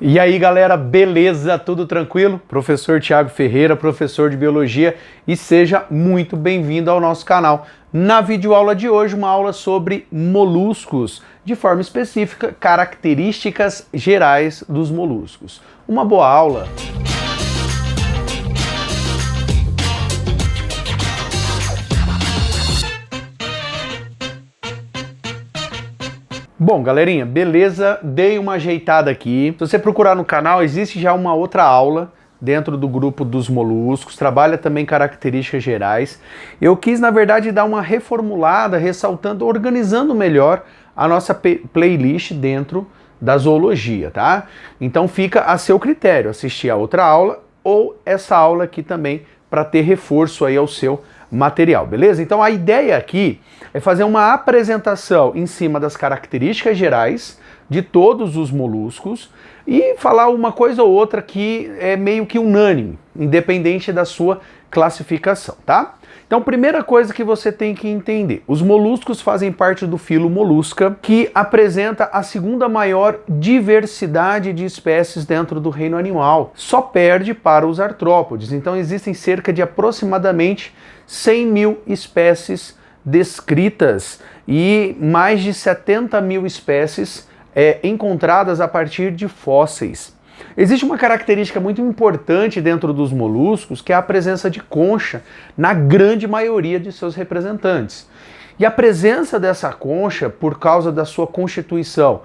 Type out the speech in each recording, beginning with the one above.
E aí galera, beleza? Tudo tranquilo? Professor Thiago Ferreira, professor de Biologia, e seja muito bem-vindo ao nosso canal. Na videoaula de hoje, uma aula sobre moluscos, de forma específica, características gerais dos moluscos. Uma boa aula! Bom, galerinha, beleza? Dei uma ajeitada aqui. Se você procurar no canal, existe já uma outra aula dentro do grupo dos moluscos, trabalha também características gerais. Eu quis, na verdade, dar uma reformulada, ressaltando, organizando melhor a nossa playlist dentro da zoologia, tá? Então fica a seu critério assistir a outra aula ou essa aula aqui também para ter reforço aí ao seu material, beleza? Então a ideia aqui é fazer uma apresentação em cima das características gerais de todos os moluscos e falar uma coisa ou outra que é meio que unânime, independente da sua classificação, tá? Então, primeira coisa que você tem que entender, os moluscos fazem parte do filo Mollusca, que apresenta a segunda maior diversidade de espécies dentro do reino animal, só perde para os artrópodes. Então existem cerca de aproximadamente 100 mil espécies descritas e mais de 70 mil espécies encontradas a partir de fósseis. Existe uma característica muito importante dentro dos moluscos, que é a presença de concha na grande maioria de seus representantes. E a presença dessa concha, por causa da sua constituição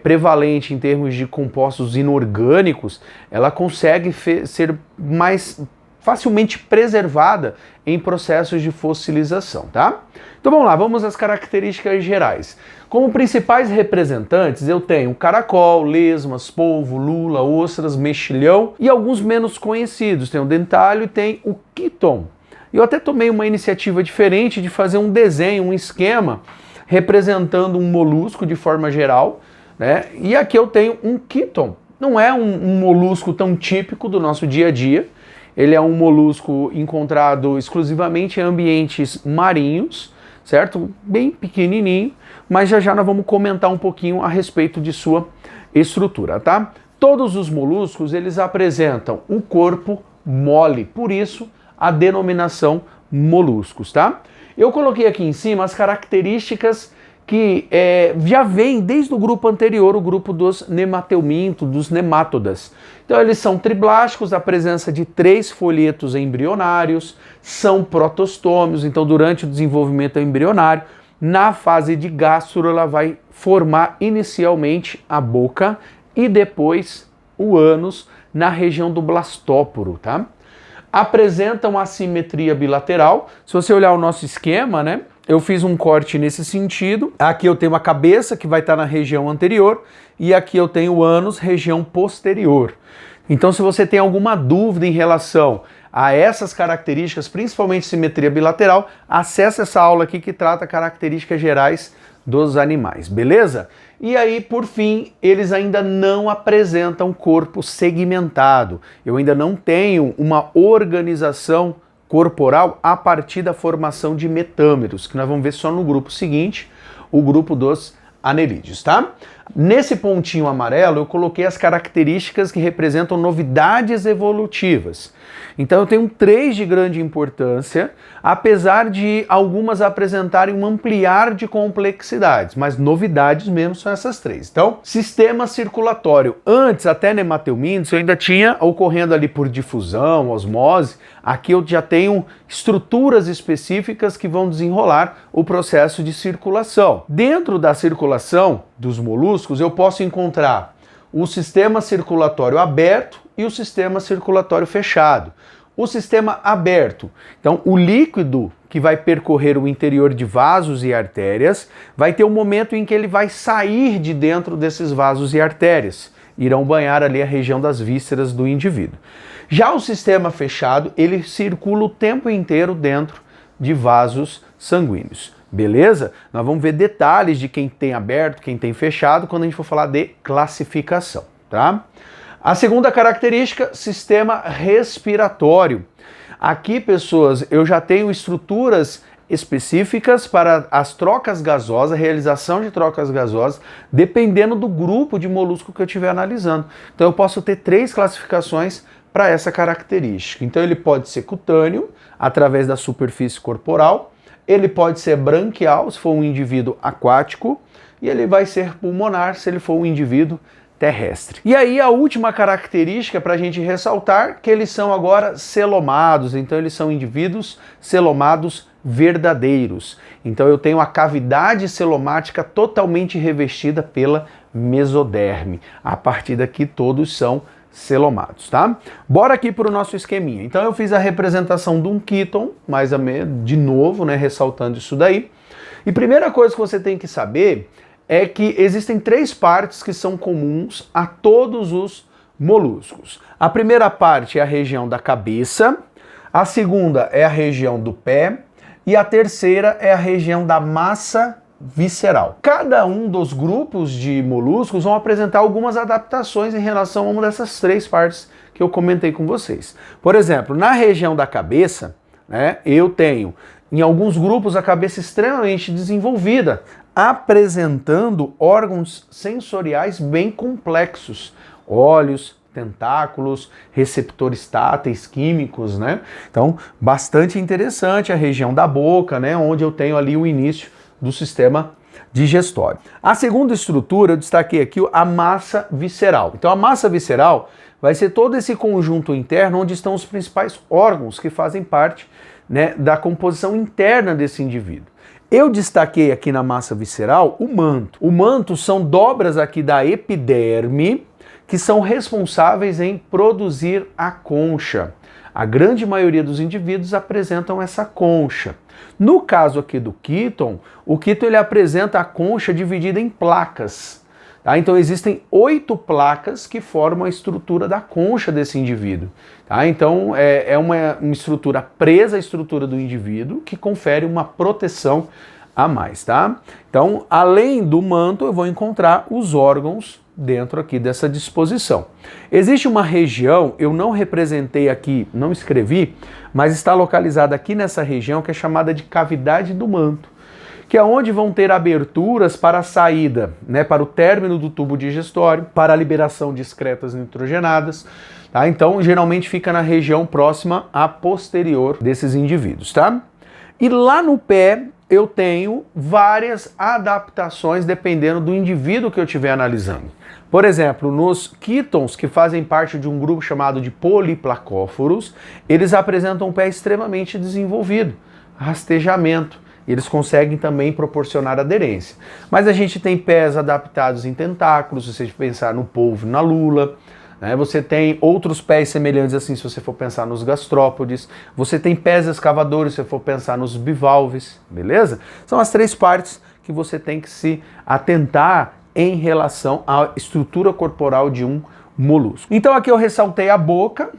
prevalente em termos de compostos inorgânicos, ela consegue ser mais facilmente preservada em processos de fossilização, tá? Então vamos lá, vamos às características gerais. Como principais representantes eu tenho caracol, lesmas, polvo, lula, ostras, mexilhão e alguns menos conhecidos. Tem o dentalho e tem o quiton. Eu até tomei uma iniciativa diferente de fazer um desenho, um esquema representando um molusco de forma geral, né? E aqui eu tenho um quiton. Não é um molusco tão típico do nosso dia a dia. Ele é um molusco encontrado exclusivamente em ambientes marinhos, certo? Bem pequenininho, mas já nós vamos comentar um pouquinho a respeito de sua estrutura, tá? Todos os moluscos, eles apresentam o corpo mole, por isso a denominação moluscos, tá? Eu coloquei aqui em cima as características que já vem desde o grupo anterior, o grupo dos nemateumintos, dos nemátodas. Então eles são triblásticos, a presença de 3 folhetos embrionários, são protostômios, então durante o desenvolvimento embrionário, na fase de gastro ela vai formar inicialmente a boca e depois o ânus na região do blastóporo, tá? Apresentam assimetria bilateral. Se você olhar o nosso esquema, né? Eu fiz um corte nesse sentido. Aqui eu tenho a cabeça, que vai estar na região anterior, e aqui eu tenho o ânus, região posterior. Então, se você tem alguma dúvida em relação a essas características, principalmente simetria bilateral, acesse essa aula aqui que trata características gerais dos animais, beleza? E aí, por fim, eles ainda não apresentam corpo segmentado. Eu ainda não tenho uma organização corporal a partir da formação de metâmeros, que nós vamos ver só no grupo seguinte, o grupo dos anelídeos, tá? Nesse pontinho amarelo eu coloquei as características que representam novidades evolutivas. Então eu tenho 3 de grande importância, apesar de algumas apresentarem um ampliar de complexidades, mas novidades mesmo são essas 3. Então, sistema circulatório. Antes, até nemateumintos, eu ainda tinha ocorrendo ali por difusão, osmose. Aqui eu já tenho estruturas específicas que vão desenrolar o processo de circulação. Dentro da circulação dos moluscos, eu posso encontrar o sistema circulatório aberto e o sistema circulatório fechado. O sistema aberto, então o líquido que vai percorrer o interior de vasos e artérias vai ter um momento em que ele vai sair de dentro desses vasos e artérias, irão banhar ali a região das vísceras do indivíduo. Já o sistema fechado, ele circula o tempo inteiro dentro de vasos sanguíneos. Beleza? Nós vamos ver detalhes de quem tem aberto, quem tem fechado, quando a gente for falar de classificação, tá? A segunda característica, sistema respiratório. Aqui, pessoas, eu já tenho estruturas específicas para as trocas gasosas, a realização de trocas gasosas, dependendo do grupo de molusco que eu estiver analisando. Então eu posso ter 3 classificações para essa característica. Então ele pode ser cutâneo, através da superfície corporal, ele pode ser branquial, se for um indivíduo aquático, e ele vai ser pulmonar, se ele for um indivíduo terrestre. E aí a última característica para a gente ressaltar, que eles são agora celomados, então eles são indivíduos celomados verdadeiros. Então eu tenho a cavidade celomática totalmente revestida pela mesoderme. A partir daqui todos são celomados, tá? Bora aqui para o nosso esqueminha. Então eu fiz a representação de um quíton, mais ou menos, de novo, né, ressaltando isso daí. E primeira coisa que você tem que saber é que existem 3 partes que são comuns a todos os moluscos. A primeira parte é a região da cabeça, a segunda é a região do pé e a terceira é a região da massa visceral. Cada um dos grupos de moluscos vão apresentar algumas adaptações em relação a uma dessas 3 partes que eu comentei com vocês. Por exemplo, na região da cabeça, né, eu tenho em alguns grupos a cabeça extremamente desenvolvida, apresentando órgãos sensoriais bem complexos, olhos, tentáculos, receptores táteis, químicos, né? Então, bastante interessante a região da boca, né, onde eu tenho ali o início do sistema digestório. A segunda estrutura, eu destaquei aqui a massa visceral. Então, a massa visceral vai ser todo esse conjunto interno onde estão os principais órgãos que fazem parte, né, da composição interna desse indivíduo. Eu destaquei aqui na massa visceral o manto. O manto são dobras aqui da epiderme que são responsáveis em produzir a concha. A grande maioria dos indivíduos apresentam essa concha. No caso aqui do quíton, o quíton ele apresenta a concha dividida em placas. Tá? Então existem 8 placas que formam a estrutura da concha desse indivíduo. Tá? Então é uma estrutura presa à estrutura do indivíduo que confere uma proteção a mais. Tá? Então, além do manto, eu vou encontrar os órgãos dentro aqui dessa disposição. Existe uma região, eu não representei aqui, não escrevi, mas está localizada aqui nessa região que é chamada de cavidade do manto, que é onde vão ter aberturas para a saída, né, para o término do tubo digestório, para a liberação de excretas nitrogenadas, tá? Então, geralmente fica na região próxima à posterior desses indivíduos, tá? E lá no pé, eu tenho várias adaptações dependendo do indivíduo que eu estiver analisando. Por exemplo, nos quítons, que fazem parte de um grupo chamado de poliplacóforos, eles apresentam um pé extremamente desenvolvido, rastejamento. Eles conseguem também proporcionar aderência. Mas a gente tem pés adaptados em tentáculos, se você pensar no polvo, na lula. Né? Você tem outros pés semelhantes assim, se você for pensar nos gastrópodes. Você tem pés escavadores, se você for pensar nos bivalves, beleza? São as 3 partes que você tem que se atentar em relação à estrutura corporal de um molusco. Então aqui eu ressaltei a boca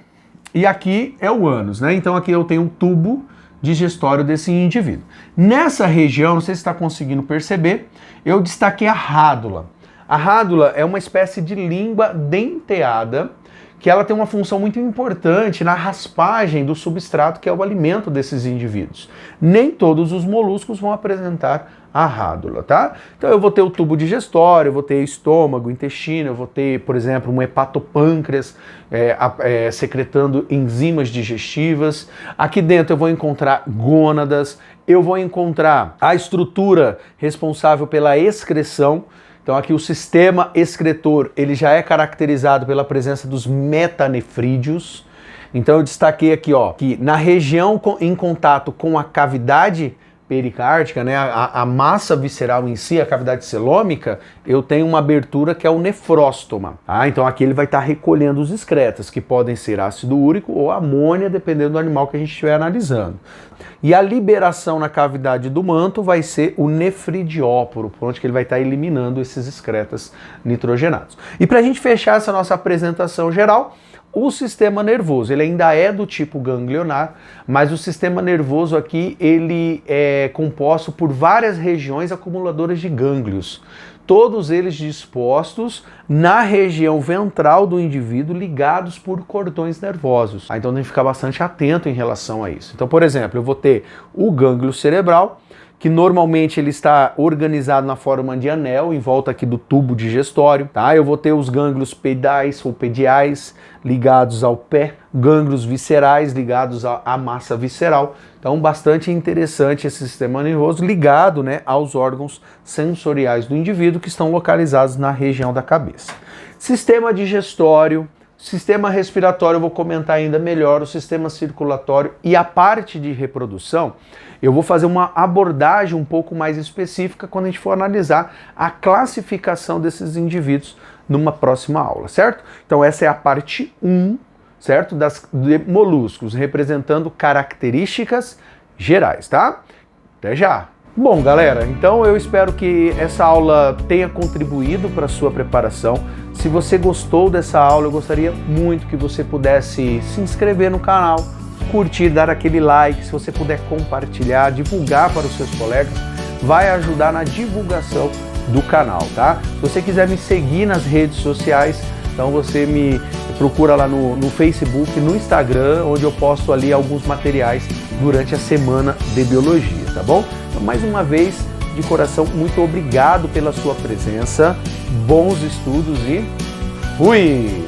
e aqui é o ânus, né? Então aqui eu tenho um tubo digestório desse indivíduo. Nessa região, não sei se está conseguindo perceber, eu destaquei a rádula. A rádula é uma espécie de língua denteada que ela tem uma função muito importante na raspagem do substrato que é o alimento desses indivíduos. Nem todos os moluscos vão apresentar a rádula, tá? Então eu vou ter o tubo digestório, eu vou ter estômago, intestino, eu vou ter, por exemplo, um hepatopâncreas secretando enzimas digestivas. Aqui dentro eu vou encontrar gônadas, eu vou encontrar a estrutura responsável pela excreção. Então aqui o sistema excretor, ele já é caracterizado pela presença dos metanefrídeos. Então eu destaquei aqui, ó, que na região em contato com a cavidade pericárdica, né, a massa visceral em si, a cavidade celômica, eu tenho uma abertura que é o nefróstoma. Tá? Então aqui ele vai estar recolhendo os excretas, que podem ser ácido úrico ou amônia, dependendo do animal que a gente estiver analisando. E a liberação na cavidade do manto vai ser o nefridióporo, por onde que ele vai estar eliminando esses excretas nitrogenados. E para a gente fechar essa nossa apresentação geral, o sistema nervoso, ele ainda é do tipo ganglionar, mas o sistema nervoso aqui, ele é composto por várias regiões acumuladoras de gânglios. todos eles dispostos na região ventral do indivíduo, ligados por cordões nervosos. Então tem que ficar bastante atento em relação a isso. Então, por exemplo, eu vou ter o gânglio cerebral, que normalmente ele está organizado na forma de anel, em volta aqui do tubo digestório, tá? Eu vou ter os gânglios pedais ou pediais, ligados ao pé, gânglios viscerais, ligados à massa visceral. Então, bastante interessante esse sistema nervoso ligado, né, aos órgãos sensoriais do indivíduo que estão localizados na região da cabeça. Sistema digestório, sistema respiratório eu vou comentar ainda melhor, o sistema circulatório e a parte de reprodução. Eu vou fazer uma abordagem um pouco mais específica quando a gente for analisar a classificação desses indivíduos numa próxima aula, certo? Então essa é a parte 1, certo? De moluscos, representando características gerais, tá? Até já! Bom, galera, então eu espero que essa aula tenha contribuído para a sua preparação. Se você gostou dessa aula, eu gostaria muito que você pudesse se inscrever no canal, curtir, dar aquele like, se você puder compartilhar, divulgar para os seus colegas, vai ajudar na divulgação do canal, tá? Se você quiser me seguir nas redes sociais, então você me procura lá no Facebook, no Instagram, onde eu posto ali alguns materiais durante a semana de biologia, tá bom? Então, mais uma vez, de coração, muito obrigado pela sua presença, bons estudos e fui!